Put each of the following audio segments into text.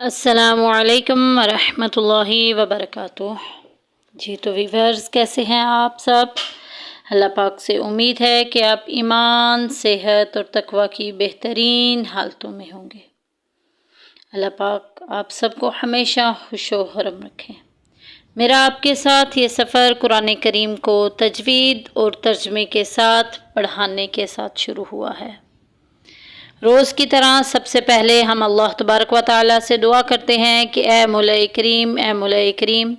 अस्सलामु अलैकुम वरहमतुल्लाहि वबरकातुह। जी तो वीवर्स, कैसे हैं आप सब? अल्लाह पाक से उम्मीद है कि आप ईमान, सेहत और तकवा की बेहतरीन हालतों में होंगे। अल्लाह पाक आप सबको हमेशा खुशो हरम रखें। मेरा आपके साथ ये सफ़र कुरान करीम को तजवीद और तर्जमे के साथ पढ़ाने के साथ शुरू हुआ है। रोज़ की तरह सबसे पहले हम अल्लाह तबारक व तआला से दुआ करते हैं कि ए मौला करीम,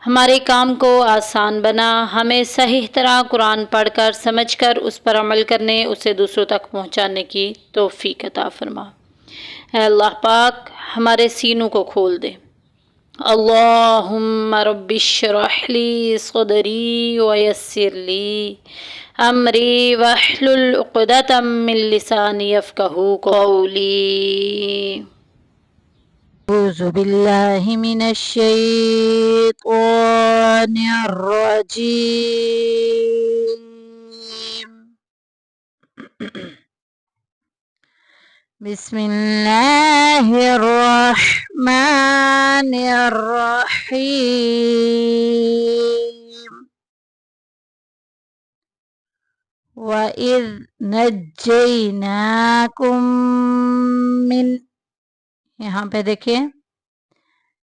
हमारे काम को आसान बना, हमें सही तरह कुरान पढ़कर समझकर उस पर अमल करने, उसे दूसरों तक पहुंचाने की तौफीक अता फरमा। ए अल्लाह पाक हमारे सीनों को खोल दे। अल्लाहुम्मा रब्बिश्रह ली सदरी व यस्सिर ली अमरी वहलुल उक़दतम मिन लिसानी यफ़क़हू क़ौली। अऊज़ु बिल्लाहि मिनश शैतानिर रजीम। बिस्मिल्लाहिर्रहमानिर्रहीम। वइज़ नज्जैनाकुम मिन, यहाँ पे देखिए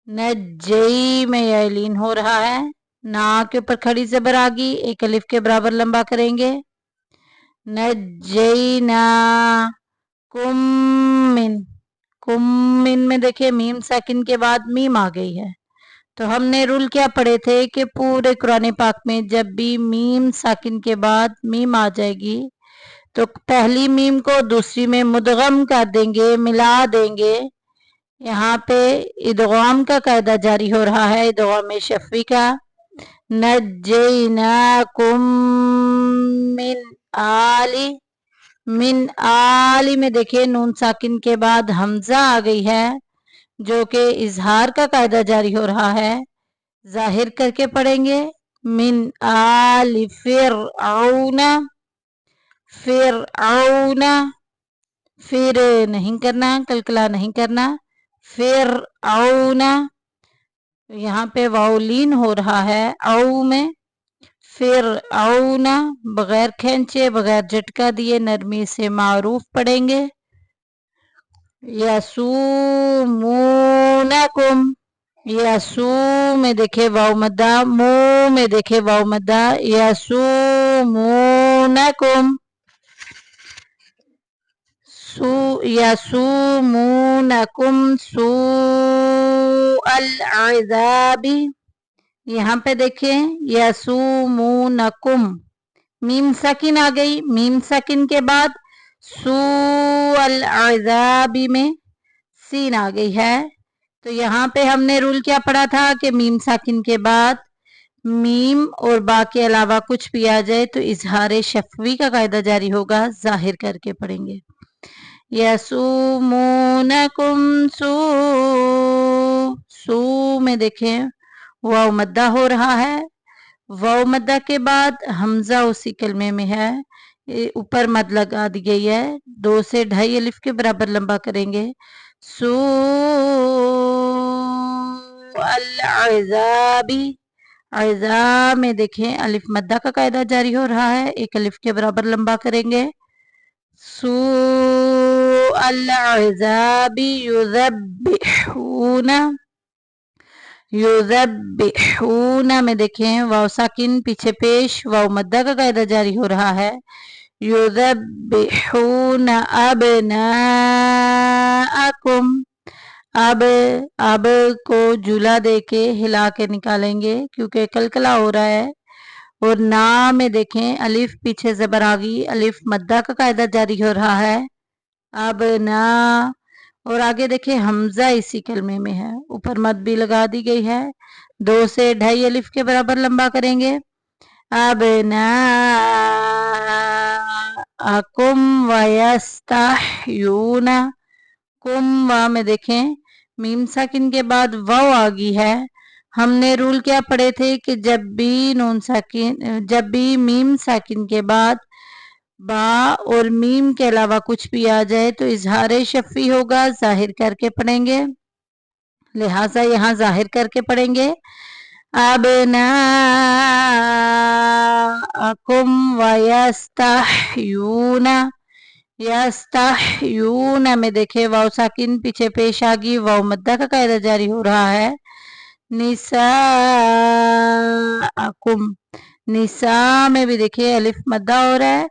नज्जई में यह लीन हो रहा है, ना के ऊपर खड़ी ज़बर आ गई, एक अलिफ के बराबर लंबा करेंगे। नज्जैना कुम मिन में देखिए मीम साकिन के बाद मीम आ गई है। तो हमने रूल क्या पढ़े थे कि पूरे कुरान पाक में जब भी मीम साकिन के बाद मीम आ जाएगी तो पहली मीम को दूसरी में मुदगम कर देंगे, मिला देंगे। यहाँ पे इदगाम का कायदा जारी हो रहा है, इदगाम शफ़ी का। नज्जैनाकुम मिन आली में देखिए नून साकिन के बाद हमजा आ गई है, जो कि इजहार का कायदा जारी हो रहा है। जाहिर करके पढ़ेंगे मिन आली फिरऔना, फिर नहीं करना, कलकला नहीं करना, फिरऔना। यहाँ पे वाउलीन हो रहा है औ में। फिरऔना बगैर खींचे, बगैर झटका दिए नरमी से मारूफ पढ़ेंगे। यसूमूनकुम, यसू में देखे वाव मद्दा, मू में देखे वाव मद्दा। यसूमूनकुम, यसूमूनकुम सूअल अज़ाबी। यहाँ पे देखें यसूमूनकुम, मीम साकिन आ गई, मीम साकिन के बाद सूअल अज़ाबी में सीन आ गई है। तो यहाँ पे हमने रूल क्या पढ़ा था कि मीम साकिन के बाद मीम और बा के अलावा कुछ भी आ जाए तो इजहार शफ़वी का कायदा जारी होगा। जाहिर करके पढ़ेंगे यसूमूनकुम सू में देखें वाव मद्दा हो रहा है, वाव मद्दा के बाद हमजा उसी कलमे में है, ऊपर मद लगा दी गई है, 2 से 2.5 अलिफ के बराबर लंबा करेंगे। सू अल-अज़ाबी, अज़ा में देखें अलिफ मद्दा का कायदा जारी हो रहा है, 1 अलिफ के बराबर लंबा करेंगे। सू अल-अज़ाबी युज़ब्बिहूना में देखें वाव साकिन पीछे पेश, वाव मद्दा का कायदा जारी हो रहा है। युज़ब्बिहूना अबनाअकुम, अब को जुला दे के हिला के निकालेंगे क्योंकि कलकला हो रहा है। और ना में देखें अलिफ पीछे ज़बर आ गई, अलिफ मद्दा का कायदा जारी हो रहा है। अब ना, और आगे देखें हमजा इसी कलमे में है, ऊपर मद भी लगा दी गई है, 2 से 2.5 अलिफ के बराबर लंबा करेंगे। अब ना अकुम वयस्ताह्यूना, कुम वा में देखें मीम साकिन के बाद वाव आ गई है। हमने रूल क्या पढ़े थे कि जब भी मीम साकिन के बाद बा और मीम के अलावा कुछ भी आ जाए तो इजहार शफ़ी होगा। जाहिर करके पढ़ेंगे लिहाजा यहाँ जाहिर करके पढ़ेंगे अबनाअकुम वयस्तहयूना। यस्तहयूना में देखे वाव साकिन पीछे पेश आ गई, वाव मद्दा का कायदा जारी हो रहा है। निसाअकुम, निसा में भी देखिए अलिफ मद्दा हो रहा है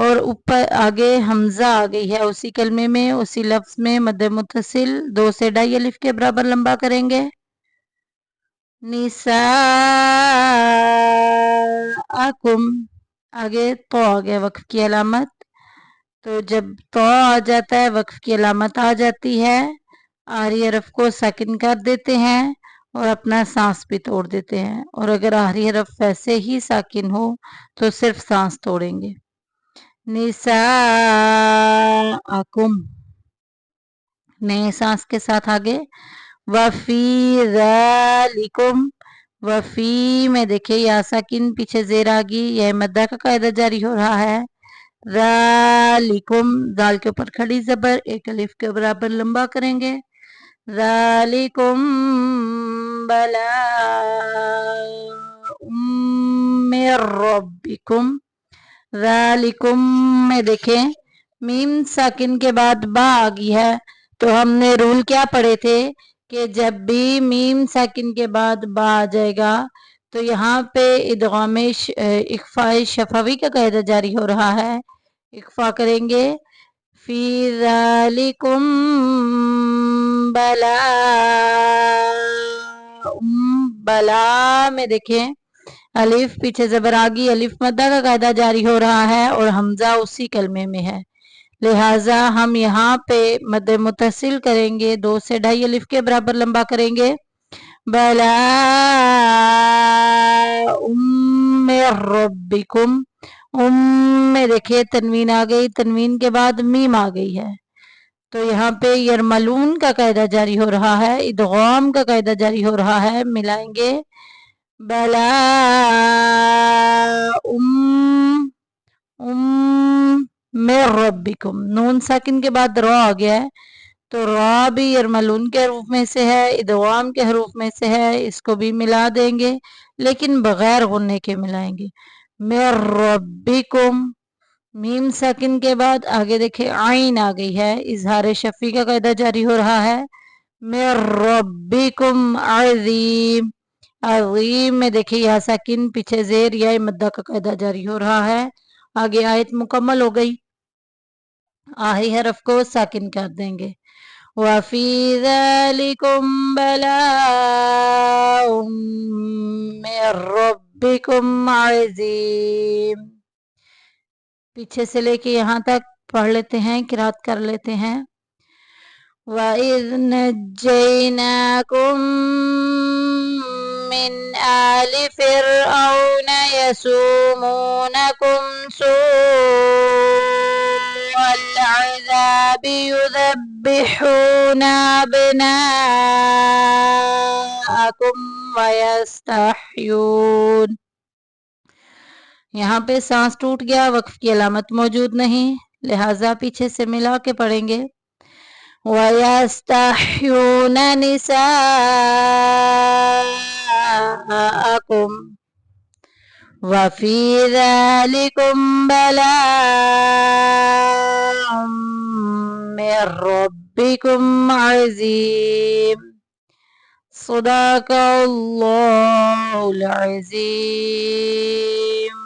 और ऊपर आगे हमजा आ गई है उसी कलमे में, उसी लफ्ज में मद्दे मुत्तसिल 2 से 2.5 अलिफ के बराबर लंबा करेंगे। निसाअकुम, आगे तो आ गया वक्फ की अलामत, तो जब तो आ जाता है वक्फ की अलामत आ जाती है, आरी हरफ को साकिन कर देते हैं और अपना सांस भी तोड़ देते हैं, और अगर आखिरी हरफ वैसे ही साकिन हो तो सिर्फ सांस तोड़ेंगे। निसाअकुम, नए सांस के साथ आगे वफी ज़ालिकुम। वफी में देखिए या साकिन पीछे जेर आ गई, यह मद्दा का कायदा जारी हो रहा है। ज़ालिकुम, दाल के ऊपर खड़ी जबर 1 अलिफ के बराबर लंबा करेंगे। ज़ालिकुम बलाउम मिर रब्बिकुम। ज़ालिकुम में देखें मीम साकिन के बाद बा आ गई है, तो हमने रूल क्या पढ़े थे कि जब भी मीम साकिन के बाद बा आ जाएगा तो यहाँ पे इदगाम इख्फा शफवी का कायदा जारी हो रहा है। इख्फा करेंगे फी ज़ालिकुम बला, बला में देखें अलिफ पीछे जबर आ गई, अलिफ मद्दा का कायदा जारी हो रहा है और हमजा उसी कलमे में है, लिहाजा हम यहाँ पे मद मुतसिल करेंगे, 2 से 2.5 अलिफ के बराबर लंबा करेंगे। बला उम्मे रब्बिकुम, में देखिए तनवीन आ गई, तनवीन के बाद मीम आ गई है, तो यहाँ पे यरमलून का कायदा जारी हो रहा है, इदगाम का कायदा जारी हो रहा है, मिलाएंगे बला में रब्बिकुम। नून साकिन के बाद रा आ गया है, तो रा भी यरमलून के हरूफ में से है, इदगाम के हरूफ में से है, इसको भी मिला देंगे लेकिन बगैर गुन्ने के मिलाएंगे। में रब्बिकुम, मीम साकिन के बाद आगे देखे आइन आ गई है, इजहार शफी का कायदा जारी हो रहा है। में रब्बिकुम अज़ीम, अज़ीम में देखिए या साकिन पीछे जेर या मद्दा का कायदा जारी हो रहा है। आगे आयत मुकम्मल हो गई, आही हरफ को साकिन कर देंगे। वफी ज़ालिकुम बलाउम मिर रब्बिकुम अज़ीम। पीछे से लेके यहाँ तक पढ़ लेते हैं, किरात कर लेते हैं। वइज़ नज्जैनाकुम मिन आलि फ़िरऔन यसूमूनकुम सूअल अज़ाबि युज़ब्बिहूना अब्नाअकुम वयस्तहयून। यहाँ पे सांस टूट गया, वक्फ की अलामत मौजूद नहीं, लिहाजा पीछे से मिला के पढ़ेंगे। वयस्तहयून निसाअकुम वफी ज़ालिकुम बलाउम मिर रब्बिकुम अज़ीम। सदक़ल्लाहुल अज़ीम।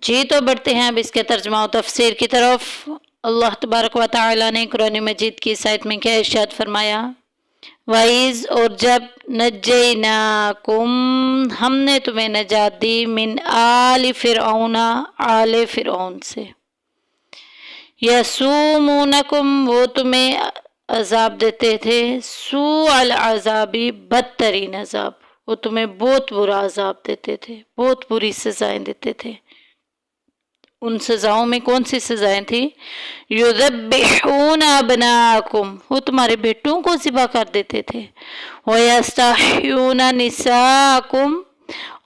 जी तो बढ़ते हैं अब इसके तर्जुमा और तफसीर की तरफ। अल्लाह तबारक व तआला ने कुरान मजीद की इस आयत में क्या इरशाद फरमाया, वाइज और जब नज्जैनाकुम, हमने तुम्हें नजात दी, मिन आल फिरऔना, आले फिरऔन से, यसूमुनकुम, वो तुम्हें अजाब देते थे, सूअल अज़ाबी, बदतरीन अजाब, वो तुम्हें बहुत बुरा अजाब देते थे, बहुत बुरी सजाएं देते थे। उन सजाओं में कौन सी सजाएं थी, युज़ब्बिहूना अब्नाअकुम, वो तुम्हारे बेटों को ज़िबा कर देते थे, वयस्तहयूना निसाअकुम,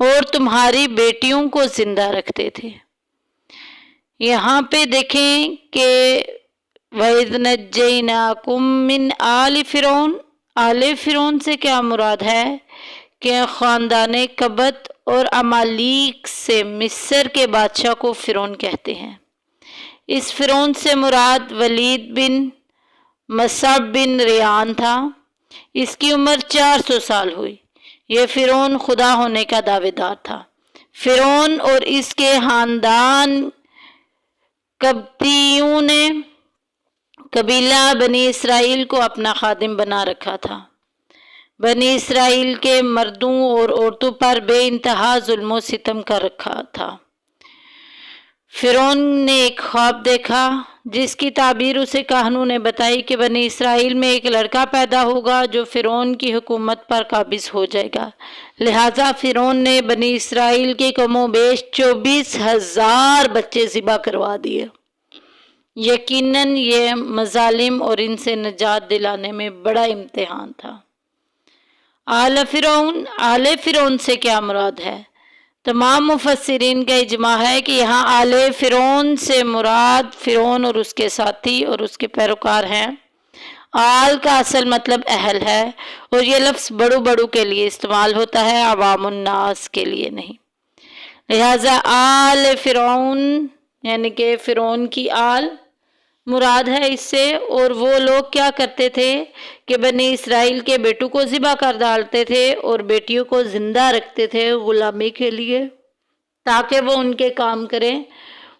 और तुम्हारी बेटियों को जिंदा रखते थे। यहाँ पे देखें कि وَإِذْ نَجَّيْنَاكُم مِّنْ آلِ فرعون، آل فرعون سے کیا مراد ہے کہ خاندان قبط اور امالیک سے مصر کے بادشاہ کو فرعون کہتے ہیں۔ اس فرعون سے مراد ولید بن مصعب بن ریان تھا۔ اس کی عمر 400 سال ہوئی۔ یہ فرعون خدا ہونے کا دعوے دار تھا۔ فرعون اور اس کے خاندان قبطیوں نے قبیلہ بنی اسرائیل کو اپنا خادم بنا رکھا تھا۔ بنی اسرائیل کے مردوں اور عورتوں پر بے انتہا ظلم و ستم کر رکھا تھا۔ فرعون نے ایک خواب دیکھا جس کی تعبیر اسے کاہنوں نے بتائی کہ بنی اسرائیل میں ایک لڑکا پیدا ہوگا جو فرعون کی حکومت پر قابض ہو جائے گا۔ لہٰذا فرعون نے بنی اسرائیل کے کم و بیش 24,000 بچے ذبح کروا دیے۔ یقیناً یہ مظالم اور ان سے نجات دلانے میں بڑا امتحان تھا۔ آل فرعون سے کیا مراد ہے؟ تمام مفسرین کا اجماع ہے کہ یہاں آل فرعون سے مراد فرعون اور اس کے ساتھی اور اس کے پیروکار ہیں۔ آل کا اصل مطلب اہل ہے اور یہ لفظ بڑوں کے لیے استعمال ہوتا ہے، عوام الناس کے لیے نہیں۔ لہٰذا آل فرعون یعنی کہ فرعون کی آل مراد ہے اس سے، اور وہ لوگ کیا کرتے تھے کہ بنی اسرائیل کے بیٹوں کو ذبح کر ڈالتے تھے اور بیٹیوں کو زندہ رکھتے تھے غلامی کے لیے تاکہ وہ ان کے کام کریں۔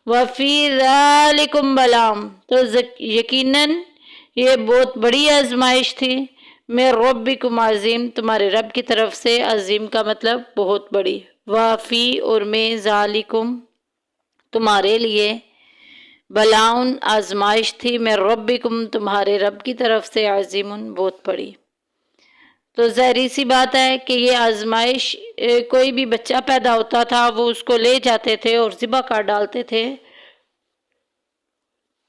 وَفِي ذَلِكُمْ بَلَاءٌ، تو یقیناً یہ بہت بڑی آزمائش تھی۔ میں ربکم عظیم، تمہارے رب کی طرف سے، عظیم کا مطلب بہت بڑی۔ وَفِي اور میں ذَلِكُمْ تمہارے لیے، بلاؤن آزمائش تھی، میں ربکم تمہارے رب کی طرف سے، عظیم بہت بڑی۔ تو ظاہری سی بات ہے کہ یہ آزمائش، کوئی بھی بچہ پیدا ہوتا تھا وہ اس کو لے جاتے تھے اور ذبح کر ڈالتے تھے۔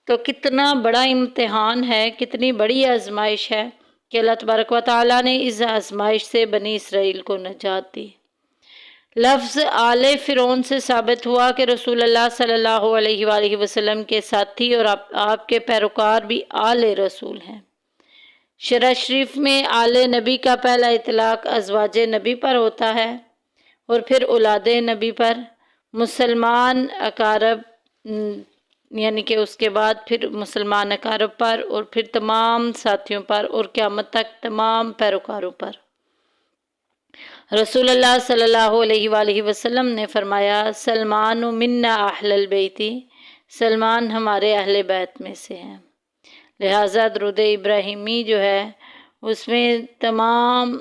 تو کتنا بڑا امتحان ہے، کتنی بڑی آزمائش ہے کہ اللہ تبارک و تعالیٰ نے اس آزمائش سے بنی اسرائیل کو نجات دی۔ لفظ آل فرعون سے ثابت ہوا کہ رسول اللہ صلی اللہ علیہ وآلہ وسلم کے ساتھی اور آپ کے پیروکار بھی آل رسول ہیں۔ شرع شریف میں آل نبی کا پہلا اطلاق ازواج نبی پر ہوتا ہے اور پھر اولاد نبی پر، مسلمان اقارب یعنی کہ اس کے بعد پھر مسلمان اقارب پر اور پھر تمام ساتھیوں پر اور قیامت تک تمام پیروکاروں پر۔ رسول اللہ صلی اللہ علیہ وآلہ وسلم نے فرمایا، سلمان منا اہل البیت، سلمان ہمارے اہل بیت میں سے ہیں۔ لہٰذا درود ابراہیمی جو ہے اس میں تمام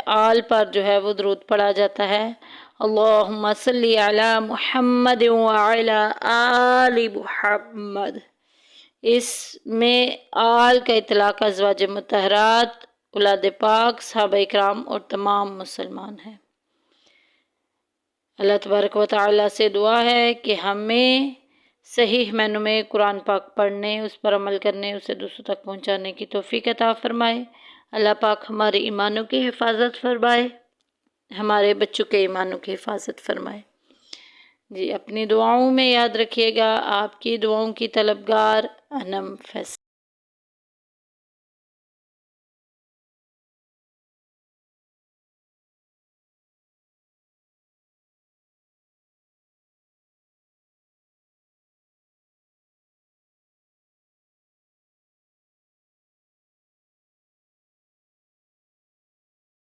آل پر جو ہے وہ درود پڑھا جاتا ہے۔ اللہم صلی علی محمد وعلی آل محمد۔ اس میں آل کا اطلاق ازواج مطہرات، اولاد پاک، صحابہ اکرام اور تمام مسلمان ہیں۔ اللہ تبارک و تعالیٰ سے دعا ہے کہ ہمیں صحیح معنوں میں قرآن پاک پڑھنے، اس پر عمل کرنے، اسے دوسروں تک پہنچانے کی توفیق عطا فرمائے۔ اللہ پاک ہمارے ایمانوں کی حفاظت فرمائے، ہمارے بچوں کے ایمانوں کی حفاظت فرمائے۔ جی اپنی دعاؤں میں یاد رکھیے گا، آپ کی دعاؤں کی طلبگار انم فیصل۔